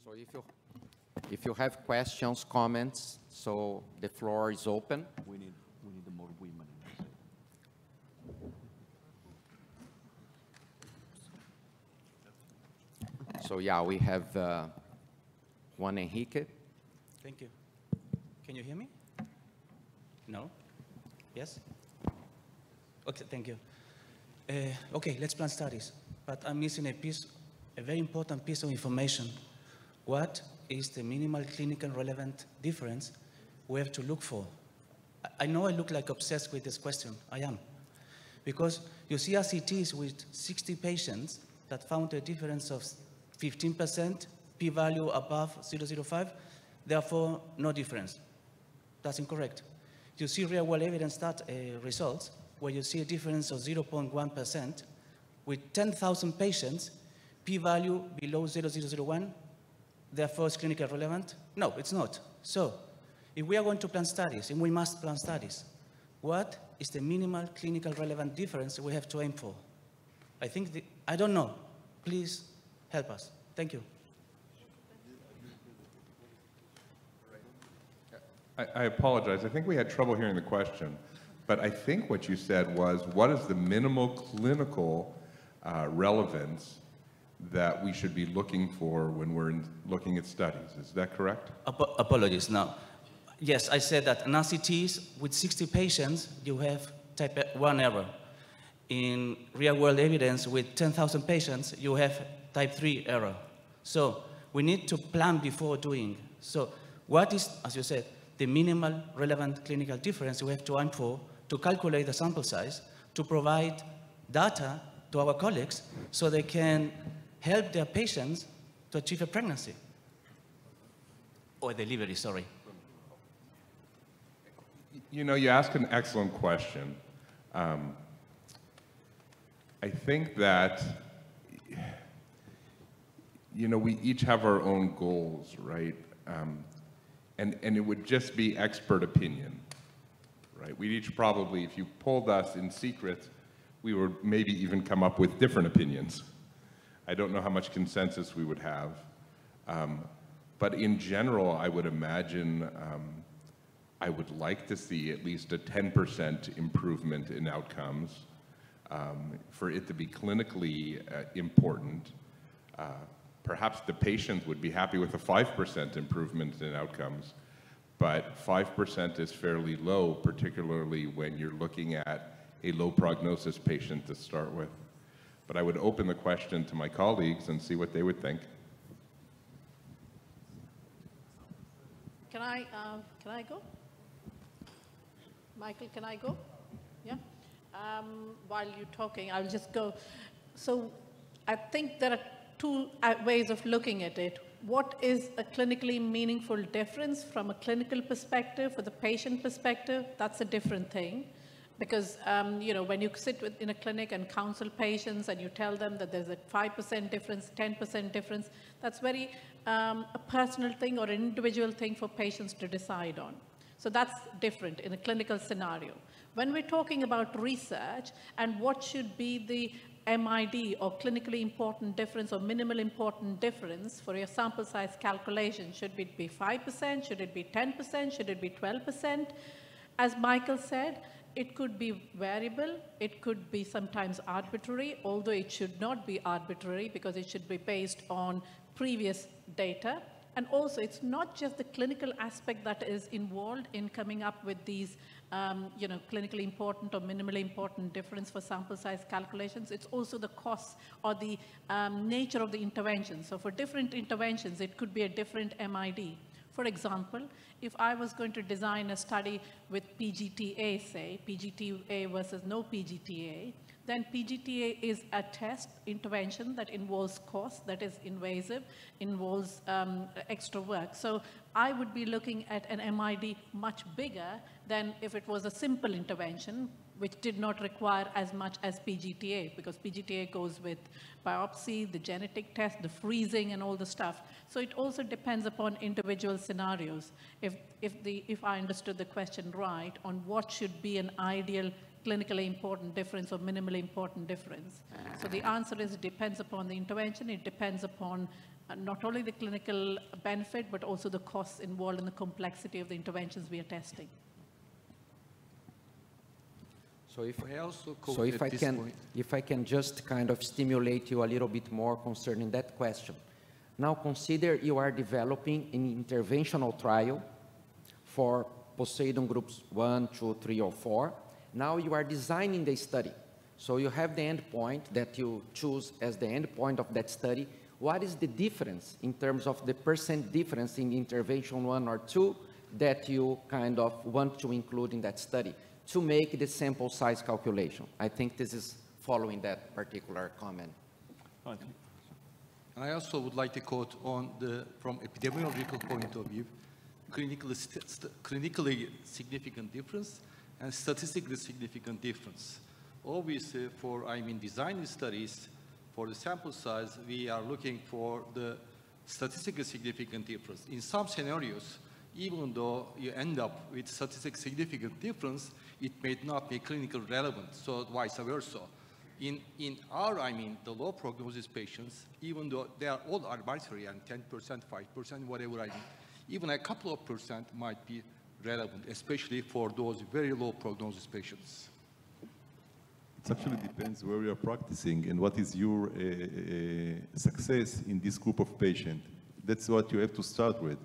So if you have questions, comments, so the floor is open. We need more women. So yeah, we have Juan Enrique. Thank you. Can you hear me? No? Yes? Okay, thank you. Okay, let's plan studies. But I'm missing a very important piece of information. What is the minimal clinical relevant difference we have to look for? I know I look like obsessed with this question. I am. Because you see RCTs with 60 patients that found a difference of 15%, p-value above 0.05, therefore no difference. That's incorrect. You see real-world evidence results where you see a difference of 0.1% with 10,000 patients, p-value below 0.001, therefore it's clinically relevant? No, it's not. So, if we are going to plan studies, and we must plan studies, what is the minimal clinical relevant difference we have to aim for? I don't know. Please help us. Thank you. I apologize. I think we had trouble hearing the question. But I think what you said was, what is the minimal clinical relevance that we should be looking for when we're looking at studies? Is that correct? Apologies. Now, yes, I said that in RCTs with 60 patients, you have type 1 error. In real-world evidence with 10,000 patients, you have type 3 error. So we need to plan before doing. So what is, as you said, the minimal relevant clinical difference we have to aim for to calculate the sample size, to provide data to our colleagues so they can help their patients to achieve a pregnancy. Or delivery, sorry. You know, you ask an excellent question. I think that, you know, we each have our own goals, right? And it would just be expert opinion, right? We'd each probably, if you polled us in secret, we would maybe even come up with different opinions. I don't know how much consensus we would have. But in general, I would imagine I would like to see at least a 10% improvement in outcomes for it to be clinically important. Perhaps the patient would be happy with a 5% improvement in outcomes, but 5% is fairly low, particularly when you're looking at a low prognosis patient to start with. But I would open the question to my colleagues and see what they would think. Can I go? Michael, can I go? Yeah? While you're talking, I'll just go. So I think there are two ways of looking at it. What is a clinically meaningful difference from a clinical perspective, for the patient perspective? That's a different thing. Because, you know, when you sit in a clinic and counsel patients and you tell them that there's a 5% difference, 10% difference, that's very a personal thing or an individual thing for patients to decide on. So that's different in a clinical scenario. When we're talking about research and what should be the MID or clinically important difference or minimal important difference for your sample size calculation, should it be 5%, should it be 10%, should it be 12%? As Michael said, it could be variable, it could be sometimes arbitrary, although it should not be arbitrary because it should be based on previous data. And also, it's not just the clinical aspect that is involved in coming up with these, you know, clinically important or minimally important difference for sample size calculations. It's also the cost or the nature of the intervention. So for different interventions, it could be a different MID. For example, if I was going to design a study with PGTA, say, PGTA versus no PGTA, then PGTA is a test intervention that involves cost, that is invasive, involves extra work. So I would be looking at an MID much bigger than if it was a simple intervention, which did not require as much as PGTA, because PGTA goes with biopsy, the genetic test, the freezing, and all the stuff. So it also depends upon individual scenarios. If I understood the question right, on what should be an ideal clinically important difference or minimally important difference. So the answer is it depends upon the intervention, it depends upon not only the clinical benefit, but also the costs involved in the complexity of the interventions we are testing. So if, I also so if I can just kind of stimulate you a little bit more concerning that question. Now consider you are developing an interventional trial for POSEIDON groups 1, 2, 3, or 4. Now you are designing the study. So you have the endpoint that you choose as the endpoint of that study. What is the difference in terms of the % difference in intervention 1 or 2 that you kind of want to include in that study to make the sample size calculation? I think this is following that particular comment. And I also would like to quote on from epidemiological point of view, clinically significant difference and statistically significant difference. Obviously, for, designing studies, for the sample size, we are looking for the statistically significant difference. In some scenarios, even though you end up with statistically significant difference, it may not be clinically relevant, so vice versa. In our, the low prognosis patients, even though they are all arbitrary and 10%, 5%, whatever, even a couple of percent might be relevant, especially for those very low prognosis patients. It actually depends where you are practicing and what is your success in this group of patients. That's what you have to start with.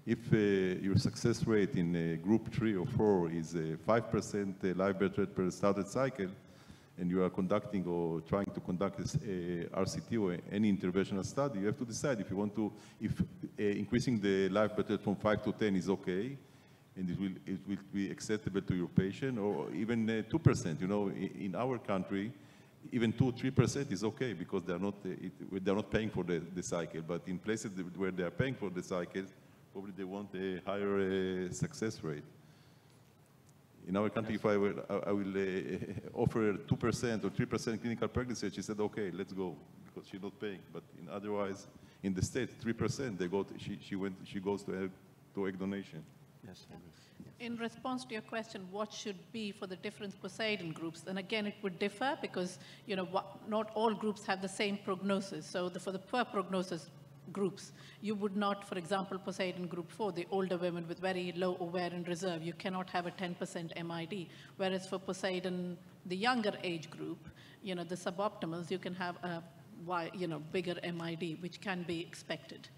If your success rate in group 3 or 4 is 5% live birth rate per started cycle, and you are conducting or trying to conduct this RCT or any interventional study, you have to decide if you want to, if increasing the live birth rate from 5 to 10 is okay, and it will be acceptable to your patient, or even 2%. You know, in our country, even 2-3% is okay because they're not paying for the cycle. But in places where they are paying for the cycles, probably they want a higher success rate. In our country, if I will offer 2% or 3% clinical pregnancy, she said, okay, let's go, because she's not paying. But otherwise, in the States, 3%, she goes to egg donation. Yes, I agree. In response to your question, what should be for the different POSEIDON groups, then again, it would differ because, not all groups have the same prognosis. So for the poor prognosis groups, you would not, for example, POSEIDON group 4, the older women with very low ovarian reserve, you cannot have a 10% MID. Whereas for POSEIDON, the younger age group, the suboptimals, you can have a bigger MID, which can be expected.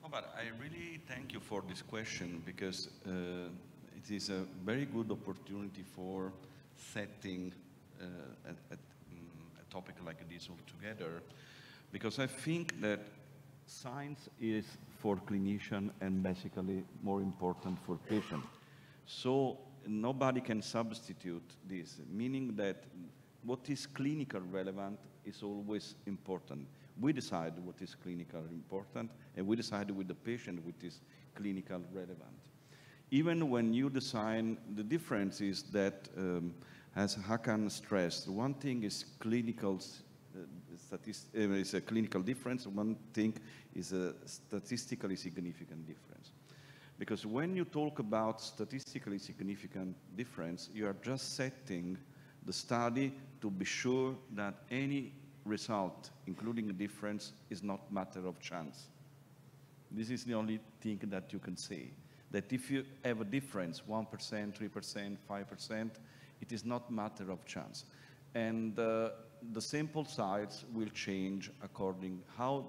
Oh, but I really thank you for this question because it is a very good opportunity for setting a topic like this all together, because I think that science is for clinician and basically more important for patient. So nobody can substitute this, meaning that what is clinical relevant is always important. We decide what is clinical important, and we decide with the patient what is clinical relevant. Even when you design, the difference is that, as Hakan stressed, one thing is clinical is a clinical difference, one thing is a statistically significant difference. Because when you talk about statistically significant difference, you are just setting the study to be sure that any result, including a difference, is not matter of chance. This is the only thing that you can say. That if you have a difference, 1%, 3%, 5%, it is not matter of chance. And the sample size will change according how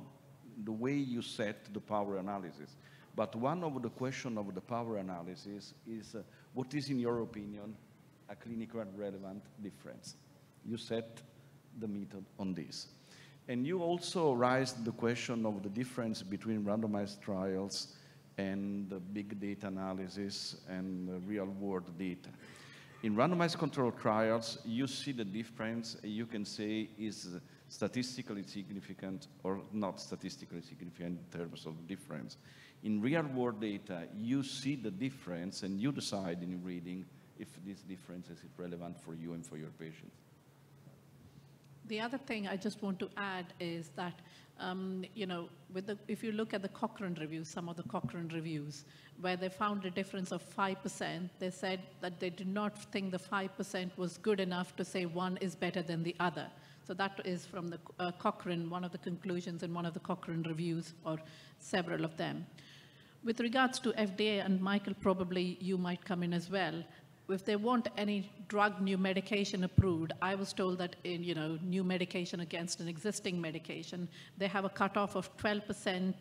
the way you set the power analysis. But one of the questions of the power analysis is what is, in your opinion, a clinical relevant difference? You set the method on this. And you also raised the question of the difference between randomized trials and the big data analysis and the real world data. In randomized controlled trials, you see the difference, you can say is statistically significant or not statistically significant in terms of difference. In real world data, you see the difference and you decide in reading if this difference is relevant for you and for your patients. The other thing I just want to add is that, if you look at the Cochrane reviews, some of the Cochrane reviews, where they found a difference of 5%, they said that they did not think the 5% was good enough to say one is better than the other. So that is from the Cochrane, one of the conclusions in one of the Cochrane reviews, or several of them. With regards to FDA, and Michael, probably you might come in as well, if they want any drug, new medication approved, I was told that in, new medication against an existing medication, they have a cutoff of 12%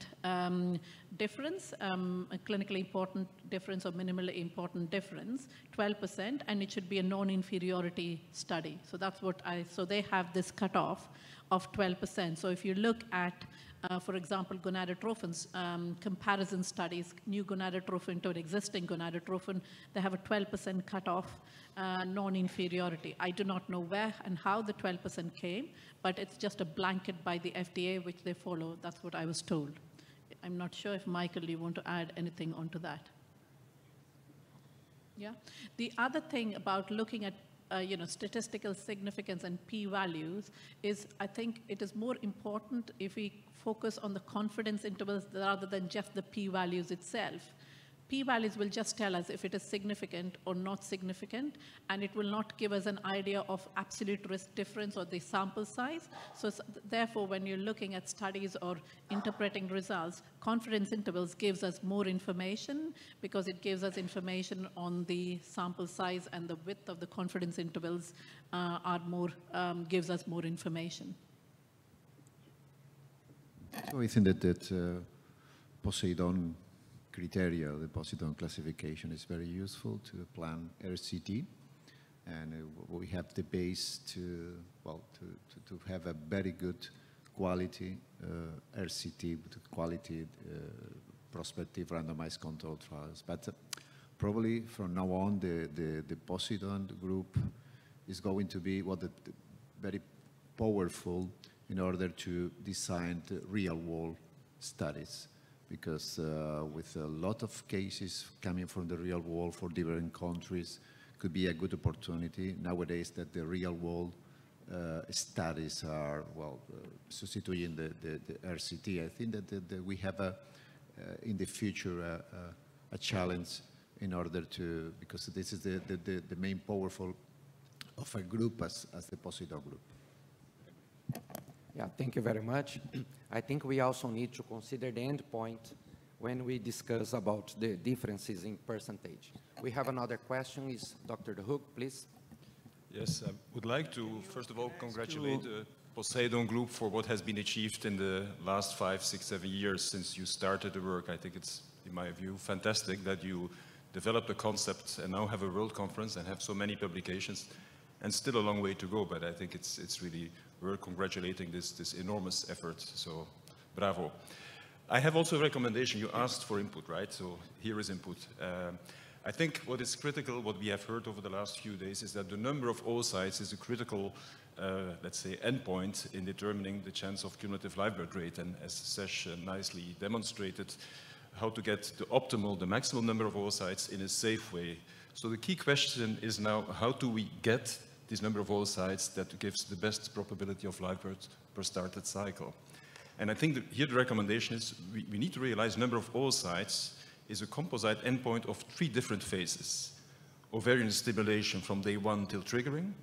difference, a clinically important difference or minimally important difference, 12%, and it should be a non-inferiority study. So that's what so they have this cutoff of 12%. So if you look at, for example, gonadotrophins, comparison studies, new gonadotrophin to an existing gonadotrophin, they have a 12% cutoff, non-inferiority. I do not know where and how the 12% came, but it's just a blanket by the FDA, which they follow. That's what I was told. I'm not sure if, Michael, you want to add anything onto that. Yeah. The other thing about looking at statistical significance and p-values is, I think it is more important if we focus on the confidence intervals rather than just the p-values itself. P-values will just tell us if it is significant or not significant, and it will not give us an idea of absolute risk difference or the sample size. So therefore, when you're looking at studies or interpreting results, confidence intervals gives us more information because it gives us information on the sample size, and the width of the confidence intervals gives us more information. So I think that POSEIDON criteria, the POSEIDON classification, is very useful to plan RCT, and we have the base to have a very good quality RCT with quality prospective randomized controlled trials. But probably from now on, the POSEIDON group is going to be very powerful in order to design the real-world studies, because with a lot of cases coming from the real world for different countries, could be a good opportunity nowadays that the real world studies are, substituting the RCT. I think that we have in the future a challenge in order to, because this is the main powerful of a group as the POSEIDON group. Yeah, thank you very much. I think we also need to consider the endpoint when we discuss about the differences in percentage. We have another question. Is Dr. De Hoek, please? Yes, I would like to, first of all, congratulate the POSEIDON group for what has been achieved in the last 5, 6, 7 years since you started the work. I think it's, in my view, fantastic that you developed a concept and now have a world conference and have so many publications, and still a long way to go, but I think it's really worth congratulating this enormous effort, so bravo. I have also a recommendation. You asked for input, right? So here is input. I think what is critical, what we have heard over the last few days, is that the number of oocytes is a critical, let's say, endpoint in determining the chance of cumulative live birth rate, and as Sesh nicely demonstrated, how to get the maximum number of oocytes in a safe way. So the key question is now, how do we get this number of oocytes that gives the best probability of live birth per started cycle? And I think that here the recommendation is we need to realize number of oocytes is a composite endpoint of 3 different phases. Ovarian stimulation from day 1 till triggering,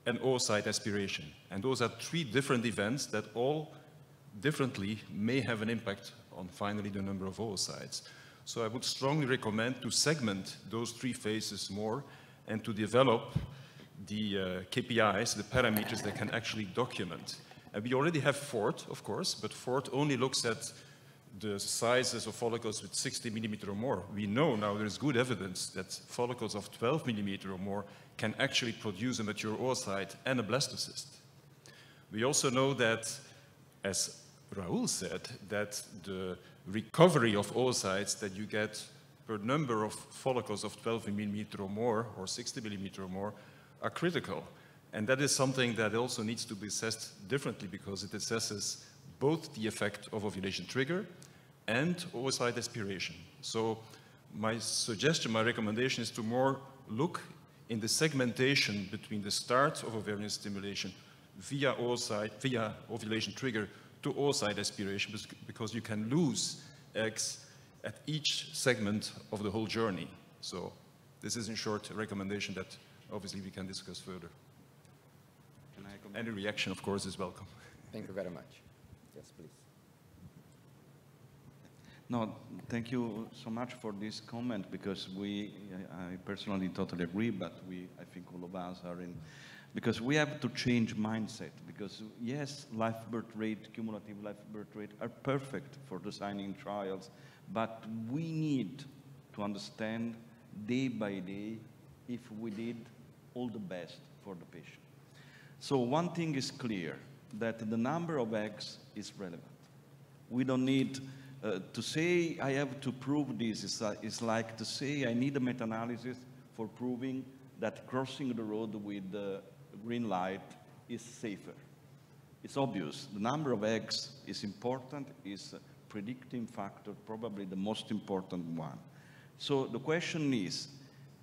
and oocyte aspiration. And those are 3 different events that all differently may have an impact on finally the number of oocytes. So I would strongly recommend to segment those 3 phases more and to develop the KPIs, the parameters that can actually document. And we already have FORT, of course, but FORT only looks at the sizes of follicles with 60 millimeter or more. We know now there is good evidence that follicles of 12 millimeter or more can actually produce a mature oocyte and a blastocyst. We also know that, as Rahul said, that the recovery of oocytes that you get per number of follicles of 12 millimeter or more, or 60 millimeter or more, are critical. And that is something that also needs to be assessed differently, because it assesses both the effect of ovulation trigger and oocyte aspiration. So my suggestion, my recommendation is to more look in the segmentation between the start of ovarian stimulation via ovulation trigger to oocyte aspiration, because you can lose eggs at each segment of the whole journey. So this is in short a recommendation that obviously we can discuss further. Can Any reaction, of course, is welcome. Thank you very much. Yes, please. No, thank you so much for this comment, because I personally totally agree, but I think all of us are in, because we have to change mindset, because yes, life birth rate, cumulative life birth rate are perfect for designing trials, but we need to understand day by day if we did all the best for the patient. So one thing is clear, that the number of eggs is relevant. We don't need to say I have to prove this. It's like to say I need a meta-analysis for proving that crossing the road with the green light is safer. It's obvious. The number of eggs is important, is a predicting factor, probably the most important one. So the question is,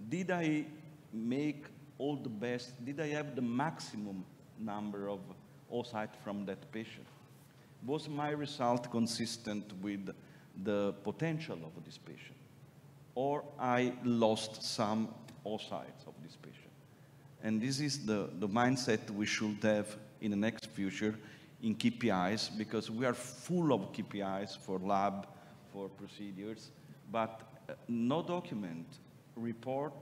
did I make all the best? Did I have the maximum number of oocytes from that patient? Was my result consistent with the potential of this patient? Or I lost some oocytes of this patient? And this is the mindset we should have in the next future in KPIs, because we are full of KPIs for lab, for procedures, but no document report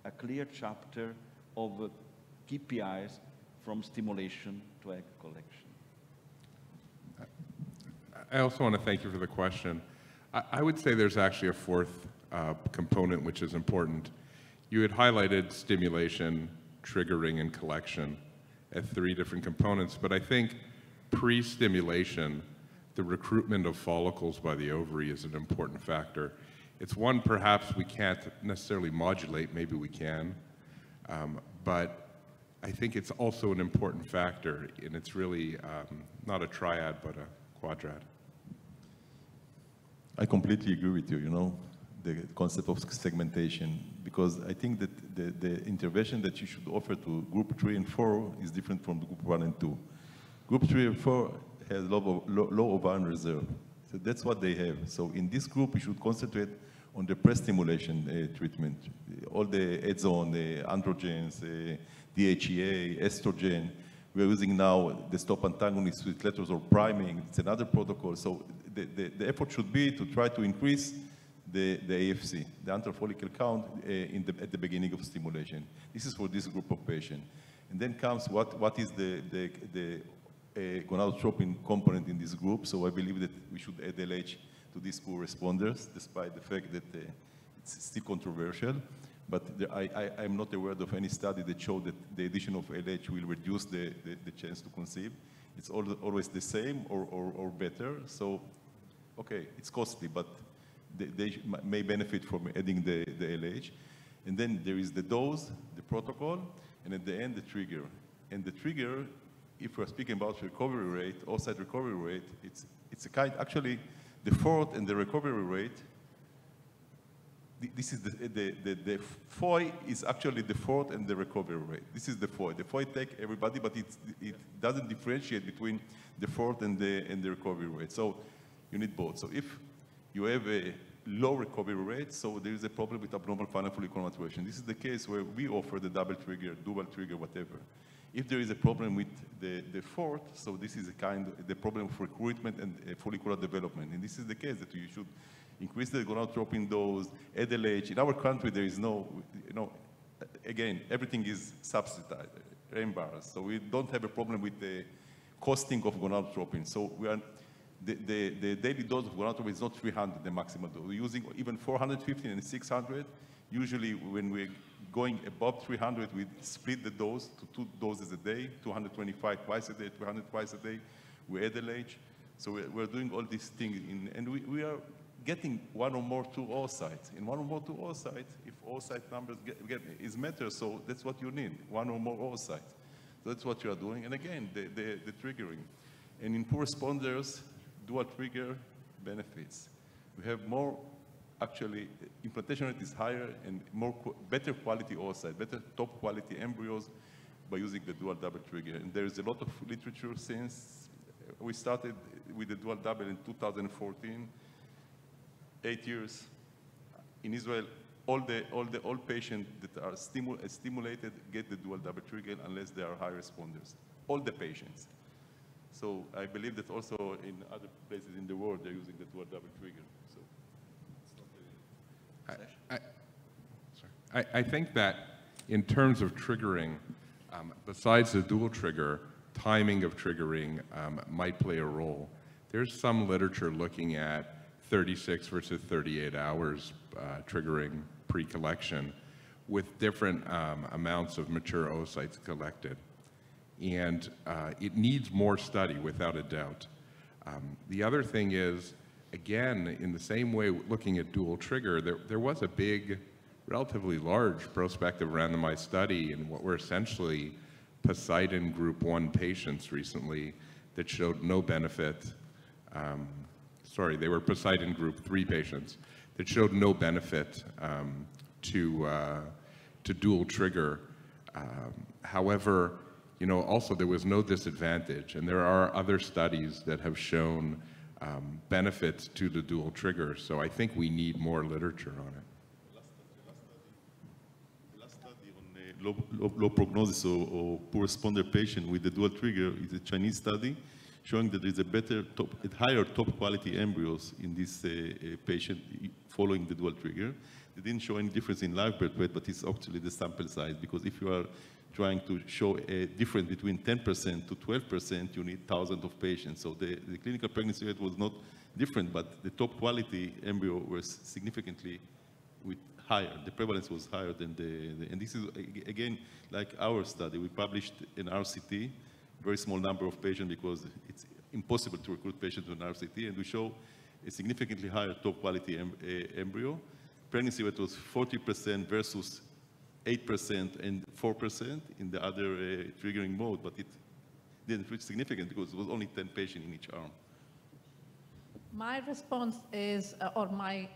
a clear chapter of KPIs from stimulation to egg collection. I also want to thank you for the question. I would say there's actually a fourth component which is important. You had highlighted stimulation, triggering, and collection as three different components, but I think pre-stimulation, the recruitment of follicles by the ovary is an important factor. It's one perhaps we can't necessarily modulate, maybe we can, but I think it's also an important factor, and it's really not a triad, but a quadrad. I completely agree with you, you know, the concept of segmentation, because I think that the intervention that you should offer to group 3 and 4 is different from group 1 and 2. Group 3 and 4 has low ovarian reserve. So that's what they have. So in this group, you should concentrate on the pre-stimulation treatment. All the edzone, the androgens, DHEA, estrogen. We're using now the stop antagonists with letrozole priming. It's another protocol. So the effort should be to try to increase the AFC, the antral follicle count, at the beginning of stimulation. This is for this group of patients. And then comes what is the gonadotropin component in this group. So I believe that we should add LH to these poor responders, despite the fact that it's still controversial. But I'm not aware of any study that showed that the addition of LH will reduce the chance to conceive. It's always the same or better. So, okay, it's costly, but they may benefit from adding the LH. And then there is the dose, the protocol, and at the end, the trigger. And the trigger, if we're speaking about recovery rate, oocyte recovery rate, it's a kind, actually, the fourth and the recovery rate, this is the FOI is actually the fourth and the recovery rate. This is the FOI. The FOI take everybody, but it doesn't differentiate between the fourth and the recovery rate. So you need both. So if you have a low recovery rate, so there is a problem with abnormal final follicle maturation. This is the case where we offer the double trigger, dual trigger, whatever. If there is a problem with the fourth, so this is the problem of recruitment and follicular development. And this is the case that you should increase the gonadotropin dose, add LH. In our country, there is no, again, everything is subsidized, reimbursed. So we don't have a problem with the costing of gonadotropin. So the daily dose of gonadotropin is not 300, the maximum dose. We're using even 450 and 600. Usually when we're going above 300, we split the dose to 2 doses a day, 225 twice a day, 300 twice a day. We add LH. So we're doing all these things, and we are getting 1 or more 2 oocytes. In 1 or more 2 oocytes, if oocyte numbers is matter, so that's what you need, 1 or more oocytes. So that's what you are doing. And again, the triggering. And in poor responders, dual trigger benefits. We have more, actually, implantation rate is higher and better quality oocyte, better top quality embryos by using the dual double trigger. And there is a lot of literature since we started with the dual double in 2014. 8 years. In Israel, all patients that are stimulated get the dual double trigger unless they are high responders. all the patients. So I believe that also in other places in the world, they're using the dual double trigger. So it's not I think that in terms of triggering, besides the dual trigger, timing of triggering might play a role. There's some literature looking at 36 versus 38 hours triggering pre-collection with different amounts of mature oocytes collected. And it needs more study, without a doubt. The other thing is, again, in the same way looking at dual trigger, there was a big, relatively large prospective randomized study in what were essentially POSEIDON group 1 patients recently that showed no benefit. Sorry, they were POSEIDON group 3 patients that showed no benefit to dual trigger. However, you know, also there was no disadvantage, and there are other studies that have shown benefits to the dual trigger. So I think we need more literature on it. The last study on low prognosis or poor responder patient with the dual trigger is a Chinese study showing that there is a higher top quality embryos in this patient following the dual trigger. They didn't show any difference in live birth weight, but it's actually the sample size, because if you are trying to show a difference between 10% to 12%, you need thousands of patients. So the clinical pregnancy rate was not different, but the top quality embryo was significantly higher. The prevalence was higher than and this is, again, like our study. We published an RCT, very small number of patients because it's impossible to recruit patients to an RCT, and we show a significantly higher top quality embryo. Pregnancy rate was 40% versus 8% and 4% in the other triggering mode, but it didn't reach significant because it was only 10 patients in each arm. My response is, or my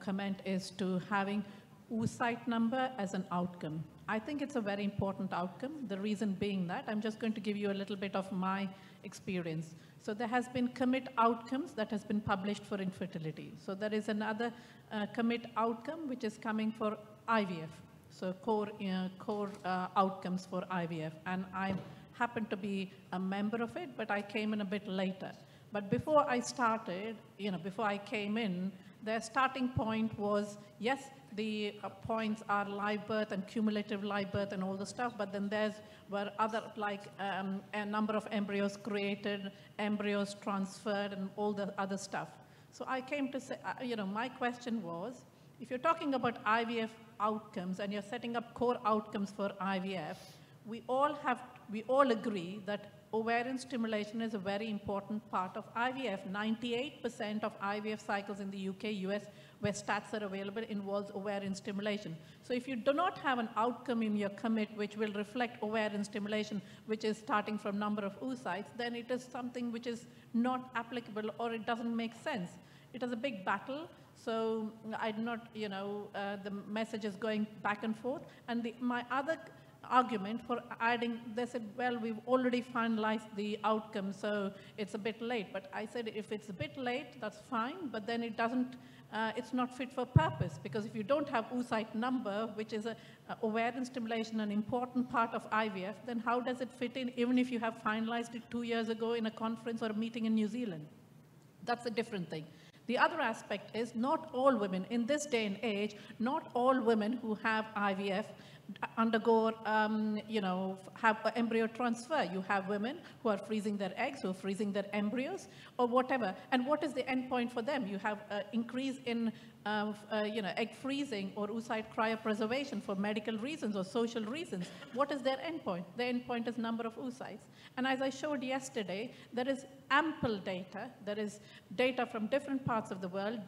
comment is to having oocyte number as an outcome. I think it's a very important outcome. The reason being that, I'm just going to give you a little bit of my experience. So there has been commit outcomes that has been published for infertility. So there is another commit outcome which is coming for IVF. So core outcomes for IVF. And I happen to be a member of it, but I came in a bit later. But before I started, before I came in, their starting point was, yes, the points are live birth and cumulative live birth and all the stuff, but then were other, like a number of embryos created, embryos transferred, and all the other stuff. So I came to say, my question was, if you're talking about IVF outcomes and you're setting up core outcomes for IVF, we all agree that ovarian stimulation is a very important part of IVF. 98% of IVF cycles in the UK, US, where stats are available, involves ovarian stimulation. So if you do not have an outcome in your commit which will reflect ovarian stimulation, which is starting from number of oocytes, then it is something which is not applicable, or it doesn't make sense. It is a big battle. So I'm not, the message is going back and forth. And my other argument for adding, they said, well, we've already finalized the outcome, so it's a bit late. But I said, if it's a bit late, that's fine, but then it's not fit for purpose, because if you don't have oocyte number, which is ovarian stimulation, an important part of IVF, then how does it fit in, even if you have finalized it 2 years ago in a conference or a meeting in New Zealand? That's a different thing. The other aspect is, not all women, in this day and age, not all women who have IVF undergo, have embryo transfer. You have women who are freezing their eggs, who are freezing their embryos, or whatever. And what is the endpoint for them? You have increase in, egg freezing or oocyte cryopreservation for medical reasons or social reasons. What is their endpoint? Their endpoint is number of oocytes. And as I showed yesterday, there is ample data. There is data from different parts of the world,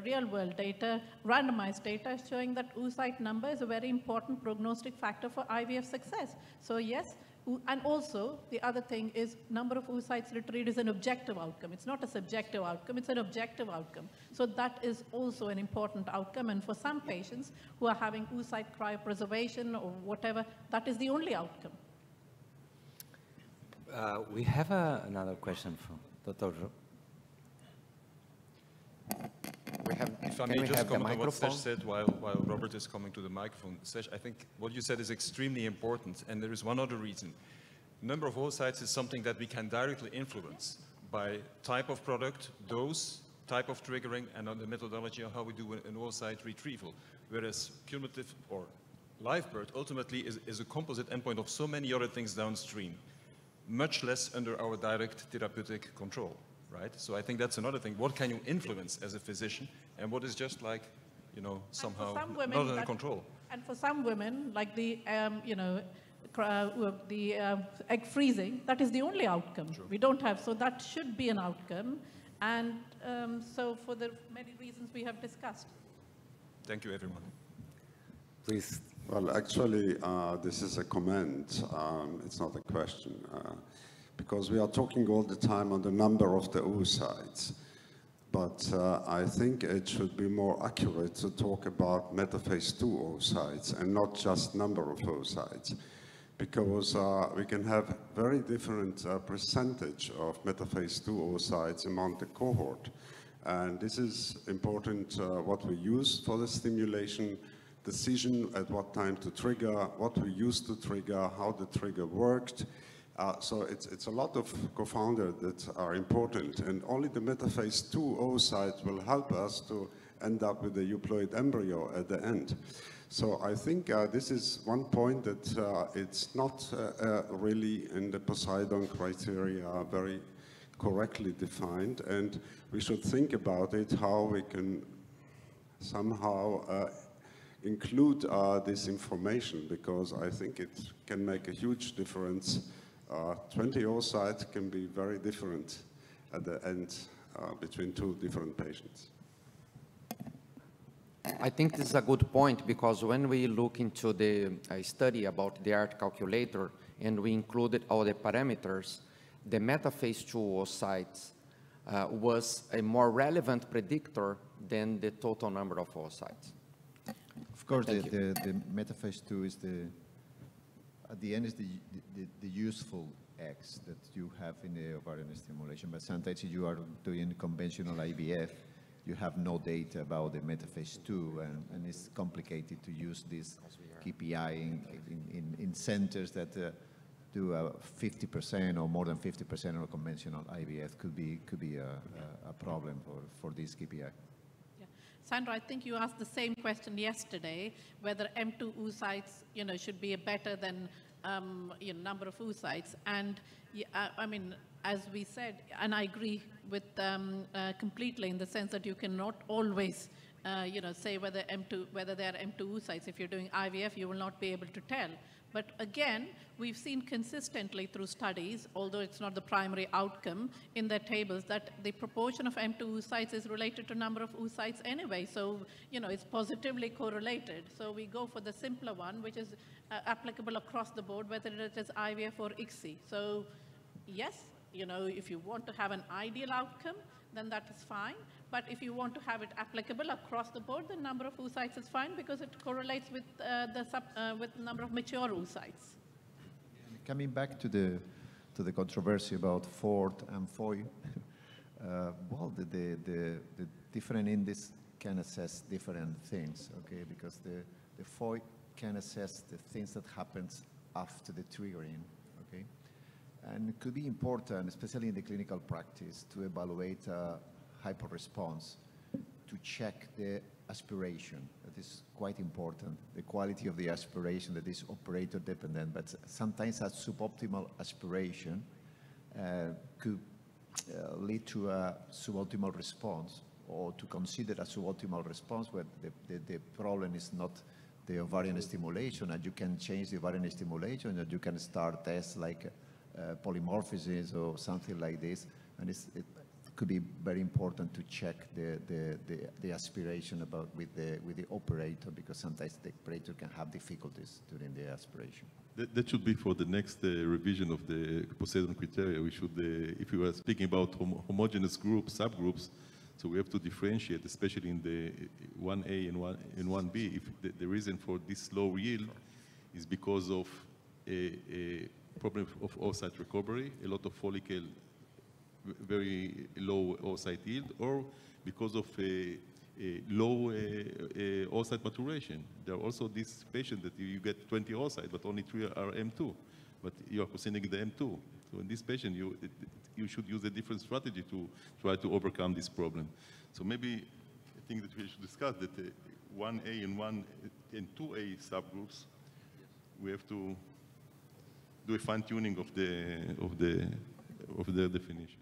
real-world data, randomized data, showing that oocyte number is a very important prognostic factor for IVF success. So yes, and also the other thing is number of oocytes retrieved is an objective outcome. It's not a subjective outcome, it's an objective outcome. So that is also an important outcome. And for some patients who are having oocyte cryopreservation or whatever, that is the only outcome. We have another question from Dr. If I may just comment on what Sesh said while Robert is coming to the microphone. Sesh, I think what you said is extremely important, and there is one other reason. Number of oocytes is something that we can directly influence by type of product, dose, type of triggering, and on the methodology of how we do an oocyte retrieval. Whereas cumulative or live birth ultimately is a composite endpoint of so many other things downstream, much less under our direct therapeutic control, right? So I think that's another thing. What can you influence as a physician, and what is just like, you know, somehow not under control? And for some women, like the, you know, the egg freezing, that is the only outcome. Sure. We don't have, so that should be an outcome. And so for the many reasons we have discussed. Thank you, everyone. Please. Well, actually, this is a comment. It's not a question. Because we are talking all the time on the number of the oocytes. But I think it should be more accurate to talk about metaphase 2 oocytes and not just number of oocytes. Because we can have very different percentage of metaphase 2 oocytes among the cohort. And this is important, what we use for the stimulation, decision at what time to trigger, what we used to trigger, how the trigger worked. So it's a lot of confounders that are important, and only the metaphase 2 oocyte will help us to end up with a euploid embryo at the end. So I think this is one point that it's not really in the POSEIDON criteria very correctly defined, and we should think about it, how we can somehow include this information, because I think it can make a huge difference. 20 oocytes can be very different at the end between two different patients. I think this is a good point, because when we look into the study about the ART calculator and we included all the parameters, the metaphase 2 oocytes was a more relevant predictor than the total number of oocytes. Of course, the metaphase 2 is at the end is the useful X that you have in the ovarian stimulation. But sometimes if you are doing conventional IVF, you have no data about the metaphase 2, and it's complicated to use this KPI in centers that do 50% or more than 50% of conventional IVF could be a problem for this KPI. Sandra, I think you asked the same question yesterday, whether M2 oocytes, you know, should be better than you know, number of oocytes. And I mean, as we said, and I agree with completely in the sense that you cannot always, you know, say whether they are M2 oocytes. If you're doing IVF, you will not be able to tell. But again, we've seen consistently through studies, although it's not the primary outcome in their tables, that the proportion of M2 oocytes is related to number of oocytes anyway. So, you know, it's positively correlated. So we go for the simpler one, which is applicable across the board, whether it is IVF or ICSI. So yes, you know, if you want to have an ideal outcome, then that is fine. But if you want to have it applicable across the board, the number of oocytes is fine, because it correlates with the number of mature oocytes. Coming back to the controversy about Ford and Foy, well, the different indices can assess different things, okay? Because the Foy can assess the things that happens after the triggering, okay? And it could be important, especially in the clinical practice, to evaluate hyperresponse, to check the aspiration. That is quite important. The quality of the aspiration that is operator dependent, but sometimes a suboptimal aspiration could lead to a suboptimal response, or to consider a suboptimal response where the problem is not the ovarian stimulation, and you can change the ovarian stimulation, and you can start tests like polymorphisms or something like this, and it could be very important to check the aspiration with the operator, because sometimes the operator can have difficulties during the aspiration. That should be for the next revision of the POSEIDON criteria. We should, if we were speaking about homogeneous groups, subgroups, so we have to differentiate, especially in the 1A and 1B, if the reason for this low yield is because of a problem of oocyte recovery, a lot of follicle, very low oocyte yield, or because of a low oocyte maturation. There are also these patients that you get 20 oocytes, but only 3 are M2. but you are considering the M2. So in this patient, you should use a different strategy to try to overcome this problem. So maybe I think that we should discuss that 1A and 2A subgroups, we have to do a fine-tuning of their definition.